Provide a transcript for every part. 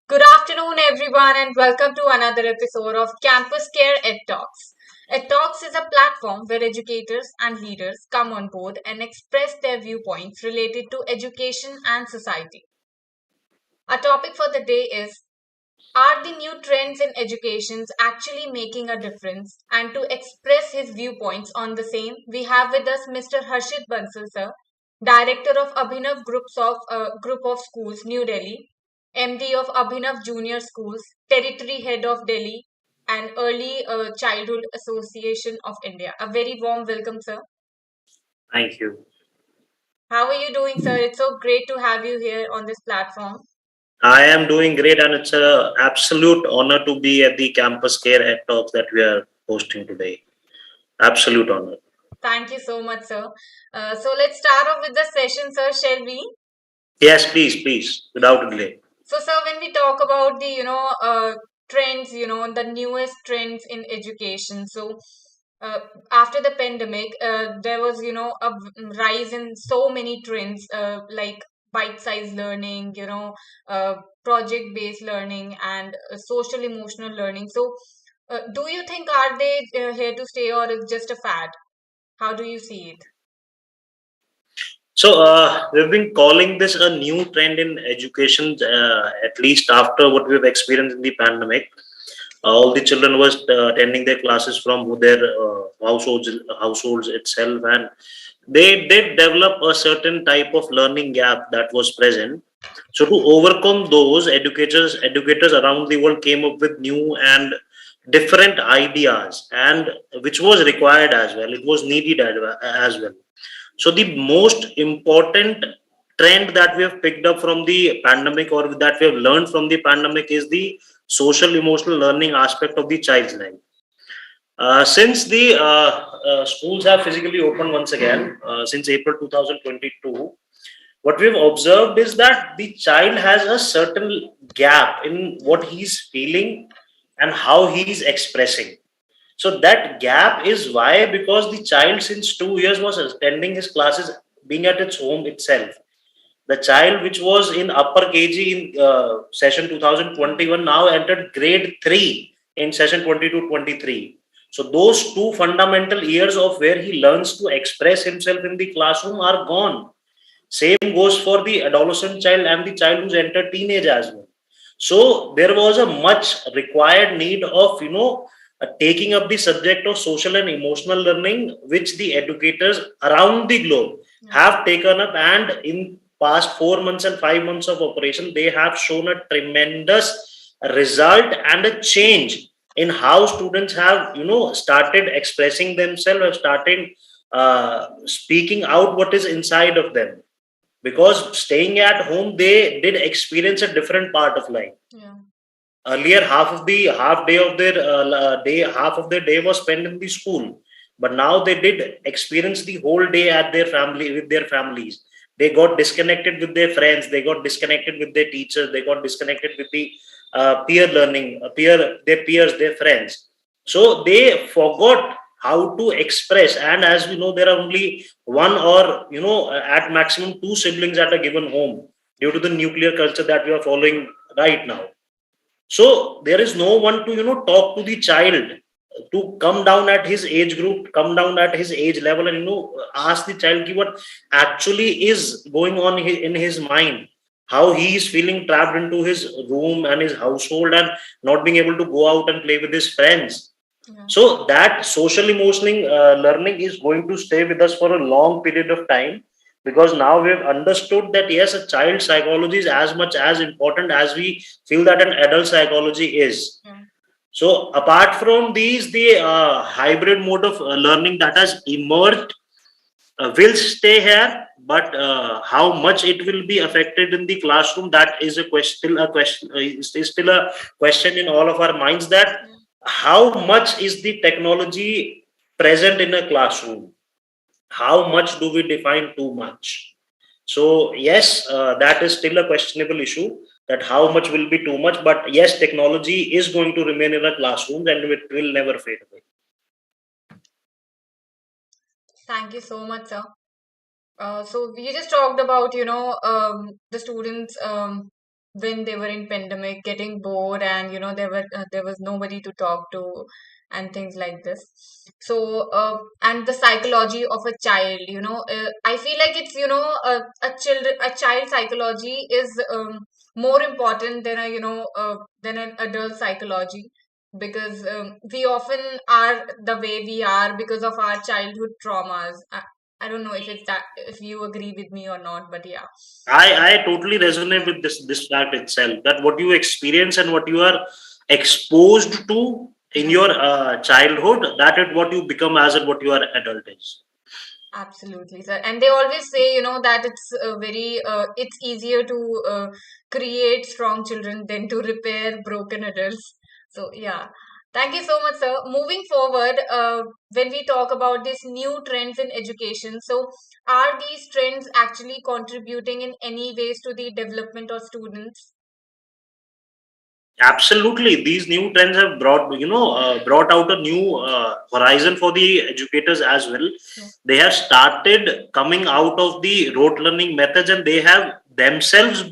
Good afternoon, everyone, and welcome to another episode of Campus Care Ed Talks. Ed Talks is a platform where educators and leaders come on board and express their viewpoints related to education and society. Our topic for the day is: are the new trends in education actually making a difference? And to express his viewpoints on the same, we have with us Mr. Harshit Bansal, sir, Director of Abhinav Group of Schools, New Delhi, MD of Abhinav Junior Schools, Territory Head of Delhi, and Early Childhood Association of India. A very warm welcome, sir. Thank you. How are you doing, sir? It's so great to have you here on this platform. I am doing great, and it's an absolute honor to be at the Campus Care Ed Talks that we are hosting today. Absolute honor. Thank you so much, sir. So let's start off with the session, sir, shall we? Yes, please, without delay. So, sir, when we talk about the, trends, the newest trends in education. So, uh, after the pandemic, there was, rise in so many trends, like bite-sized learning, project-based learning, and social emotional learning. So, do you think are they here to stay, or is just a fad? How do you see it? We've been calling this a new trend in education, at least after what we've experienced in the pandemic. All the children was attending their classes from their households itself, and they did develop a certain type of learning gap that was present. So to overcome those, educators around the world came up with new and different ideas, and which was required as well. It was needed as well. So the most important trend that we have picked up from the pandemic, or that we have learned from the pandemic, is the social emotional learning aspect of the child's life. Since the schools have physically opened once again since April 2022, what we've observed is that the child has a certain gap in Yeah. what he's feeling and how he's expressing. So that gap is why, because the child since 2 years was attending his classes being at its home itself. The child which was in upper KG in session 2021 now entered grade 3 in session 22-23. So those two fundamental years of where he learns to express himself in the classroom are gone. Same goes for the adolescent child and the child who's entered teenage as well. So there was a much required need of taking up the subject of social and emotional learning, which the educators around the globe Yeah. have taken up, and in past 4 months and 5 months of operation, they have shown a tremendous result and a change in how students have started expressing themselves, have started speaking out what is inside of them, because staying at home they did experience a different part of life. Yeah. Earlier, half of their day was spent in the school, but now they did experience the whole day at their family with their families. They got disconnected with their friends, they got disconnected with their teachers, they got disconnected with the peer learning, their peers, their friends. So they forgot how to express. And as we know, there are only one, or at maximum two siblings at a given home, due to the nuclear culture that we are following right now. So there is no one to talk to the child, to come down at his age group, come down at his age level, and ask the child what actually is going on in his mind, how he is feeling trapped into his room and his household, and not being able to go out and play with his friends. Yeah. So that social emotional learning is going to stay with us for a long period of time, because now we have understood that yes, a child psychology is as much as important as we feel that an adult psychology is. Yeah. So apart from these, the hybrid mode of learning that has emerged will stay here, but how much it will be affected in the classroom, that is a question, still a question, is still a question in all of our minds, that Yeah. how much is the technology present in a classroom? How much do we define too much? So yes, that is still a questionable issue, that how much will be too much. But yes, technology is going to remain in a classroom, and it will never fade away. Thank you so much, sir. So we just talked about, the students. when they were in pandemic, getting bored, and there was nobody to talk to, and things like this. So and the psychology of a child, I feel like it's a child psychology is more important than than an adult psychology, because we often are the way we are because of our childhood traumas. I don't know if it's that, if you agree with me or not, but yeah. I totally resonate with this fact itself, that what you experience and what you are exposed to in Yeah. your childhood, that is what you become as and what you are adult is. Absolutely, sir. And they always say, that it's easier to create strong children than to repair broken adults. So, yeah. Thank you so much, sir. Moving forward, when we talk about these new trends in education, so are these trends actually contributing in any ways to the development of students? Absolutely, these new trends have brought out a new horizon for the educators as well. Yeah. They have started coming out of the rote learning methods, and they have themselves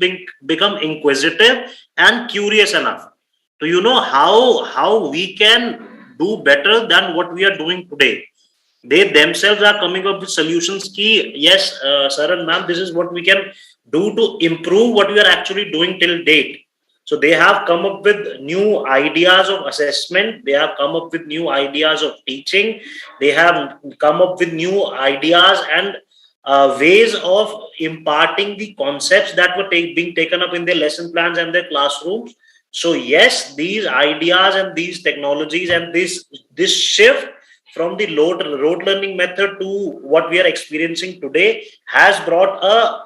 become inquisitive and curious enough to how we can do better than what we are doing today. They themselves are coming up with solutions. Key, yes, sir and ma'am, this is what we can do to improve what we are actually doing till date. So they have come up with new ideas of assessment. They have come up with new ideas of teaching. They have come up with new ideas and ways of imparting the concepts that were being taken up in their lesson plans and their classrooms. So yes, these ideas and these technologies and this shift from the rote learning method to what we are experiencing today has brought a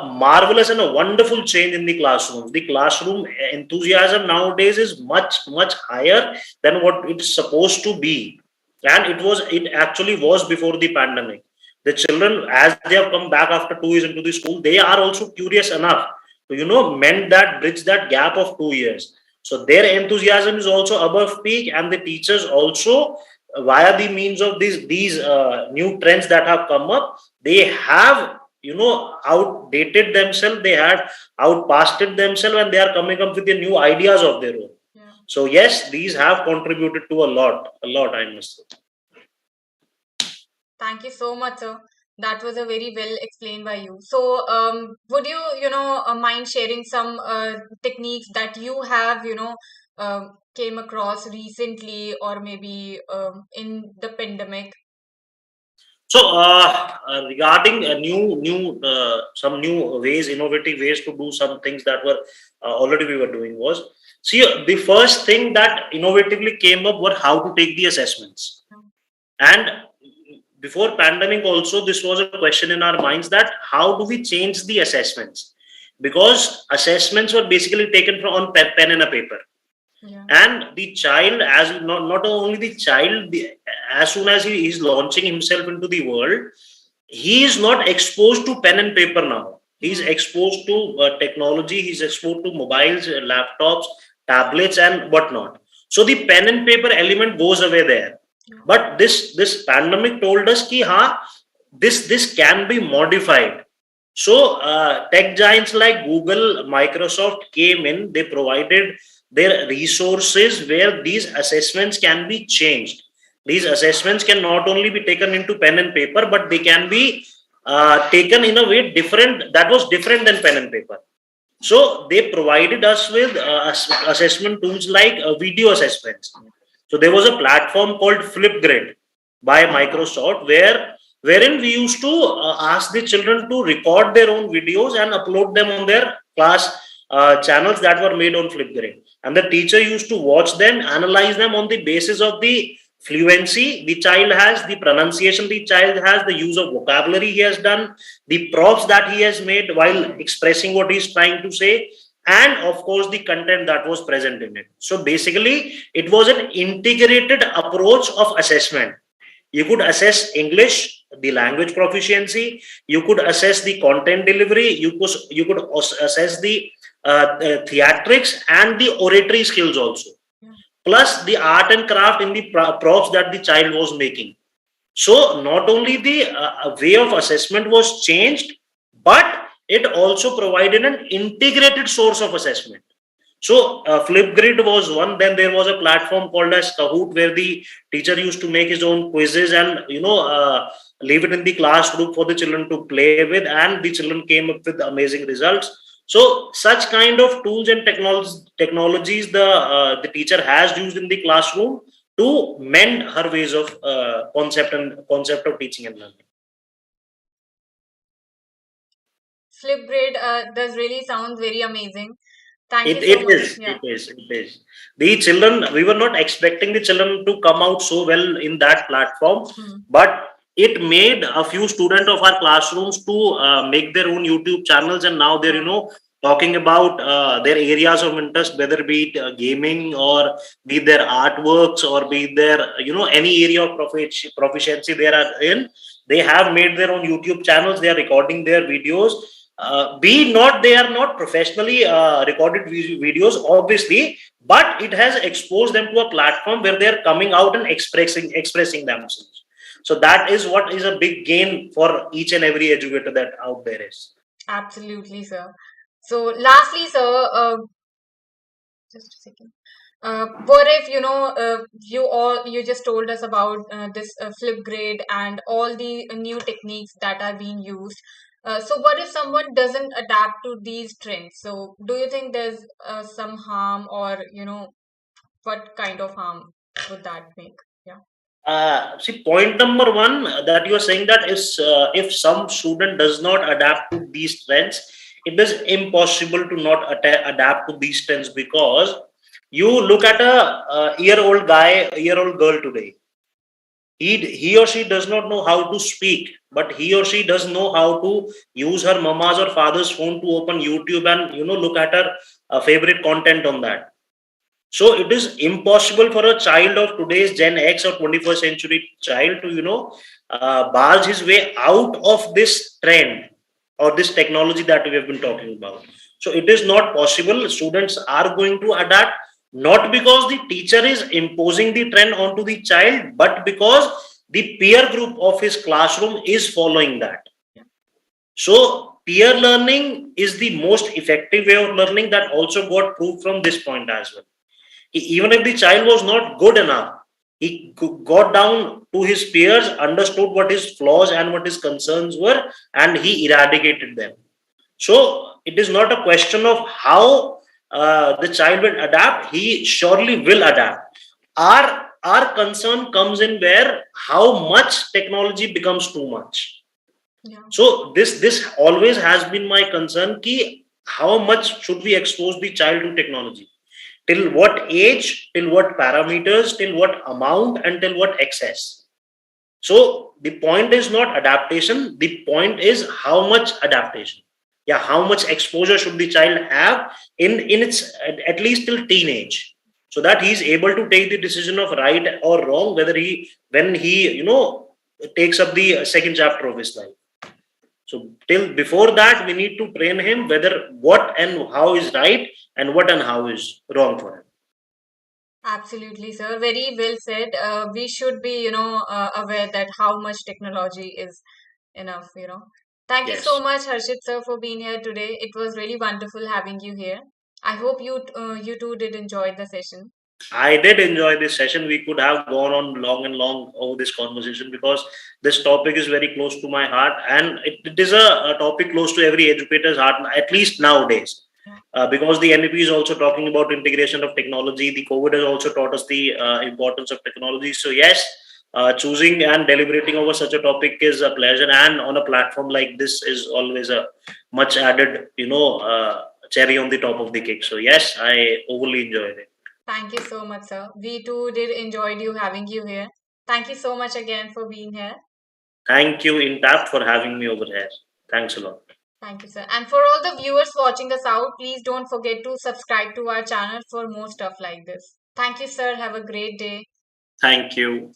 marvelous and a wonderful change in the classroom. The classroom enthusiasm nowadays is much higher than what it's supposed to be, and it actually was before the pandemic. The children, as they have come back after 2 years into the school, they are also curious enough to mend that bridge, that gap of 2 years. So their enthusiasm is also above peak, and the teachers also, via the means of these new trends that have come up, they have outdated themselves, they had outpasted themselves, and they are coming up with the new ideas of their own. Yeah. So yes, these have contributed to a lot, I must say. Thank you so much, sir. That was a very well explained by you. So, would you, mind sharing some techniques that you have, came across recently, or maybe in the pandemic? So regarding a some new ways, innovative ways to do some things that were already we were doing was, see, the first thing that innovatively came up were how to take the assessments. And before pandemic also, this was a question in our minds, that how do we change the assessments, because assessments were basically taken from on pen and a paper. Yeah. And the child, as not only the child, as soon as he is launching himself into the world, he is not exposed to pen and paper now. He's exposed to technology, he's exposed to mobiles, laptops, tablets, and whatnot. So the pen and paper element goes away there. But this pandemic told us ki this can be modified. So tech giants like Google, Microsoft came in. They provided their resources where these assessments can be changed. These assessments can not only be taken into pen and paper, but they can be taken in a way different, that was different than pen and paper. So they provided us with assessment tools like video assessments. So there was a platform called Flipgrid by Microsoft, wherein we used to ask the children to record their own videos and upload them on their class channels that were made on Flipgrid, and the teacher used to watch them, analyze them on the basis of the fluency the child has, the pronunciation the child has, the use of vocabulary he has done, the props that he has made while expressing what he's trying to say, and of course the content that was present in it. So basically it was an integrated approach of assessment. You could assess English, the language proficiency, you could assess the content delivery, you could assess the theatrics and the oratory skills also, plus the art and craft in the props that the child was making. So not only the way of assessment was changed, but it also provided an integrated source of assessment. So Flipgrid was one. Then there was a platform called as Kahoot, where the teacher used to make his own quizzes and leave it in the class group for the children to play with, and the children came up with amazing results. So such kind of tools and technologies the teacher has used in the classroom to mend her ways of concept of teaching and learning. Flipgrid does really sound very amazing. Thank you It, so it much. is, Yeah. it is. The children, we were not expecting the children to come out so well in that platform, but it made a few students of our classrooms to make their own YouTube channels, and now they're, talking about their areas of interest, whether be it gaming or be it their artworks or be it their, any area of proficiency they are in. They have made their own YouTube channels, they are recording their videos, be not they are not professionally recorded videos obviously, but it has exposed them to a platform where they are coming out and expressing themselves. So that is what is a big gain for each and every educator that out there is. Absolutely, sir. So, lastly, sir, just a second. What if you just told us about this Flipgrid and all the new techniques that are being used. So, what if someone doesn't adapt to these trends? So, do you think there's some harm, or what kind of harm would that make? Yeah. See, point number one that you are saying that is if some student does not adapt to these trends, it is impossible to not adapt to these trends, because you look at a year-old guy, a year-old girl today. He or she does not know how to speak, but he or she does know how to use her mama's or father's phone to open YouTube and look at her favorite content on that. So it is impossible for a child of today's Gen X or 21st century child to, barge his way out of this trend or this technology that we have been talking about. So it is not possible. Students are going to adapt, not because the teacher is imposing the trend onto the child, but because the peer group of his classroom is following that. So peer learning is the most effective way of learning, that also got proved from this point as well. Even if the child was not good enough, he got down to his peers, understood what his flaws and what his concerns were, and he eradicated them. So it is not a question of how the child will adapt. He surely will adapt. Our concern comes in where how much technology becomes too much. Yeah. So this always has been my concern. Ki how much should we expose the child to technology? Till what age, till what parameters, till what amount, and till what excess. So the point is not adaptation, the point is how much adaptation. Yeah, how much exposure should the child have in its at least till teenage, so that he is able to take the decision of right or wrong, whether he when he takes up the second chapter of his life. So till before that, we need to train him whether what and how is right and what and how is wrong for him. Absolutely, sir. Very well said. We should be, aware that how much technology is enough. Thank you so Yes. much, Harshit sir, for being here today. It was really wonderful having you here. I hope you too did enjoy the session. I did enjoy this session. We could have gone on long and long over this conversation, because this topic is very close to my heart, and it is a topic close to every educator's heart, at least nowadays. Because the NEP is also talking about integration of technology. The COVID has also taught us the importance of technology. So yes, choosing and deliberating over such a topic is a pleasure, and on a platform like this is always a much added, cherry on the top of the cake. So yes, I overly enjoyed it. Thank you so much, sir. We too did enjoyed you having you here. Thank you so much again for being here. Thank you, Intact, for having me over here. Thanks a lot. Thank you, sir. And for all the viewers watching us out, please don't forget to subscribe to our channel for more stuff like this. Thank you, sir. Have a great day. Thank you.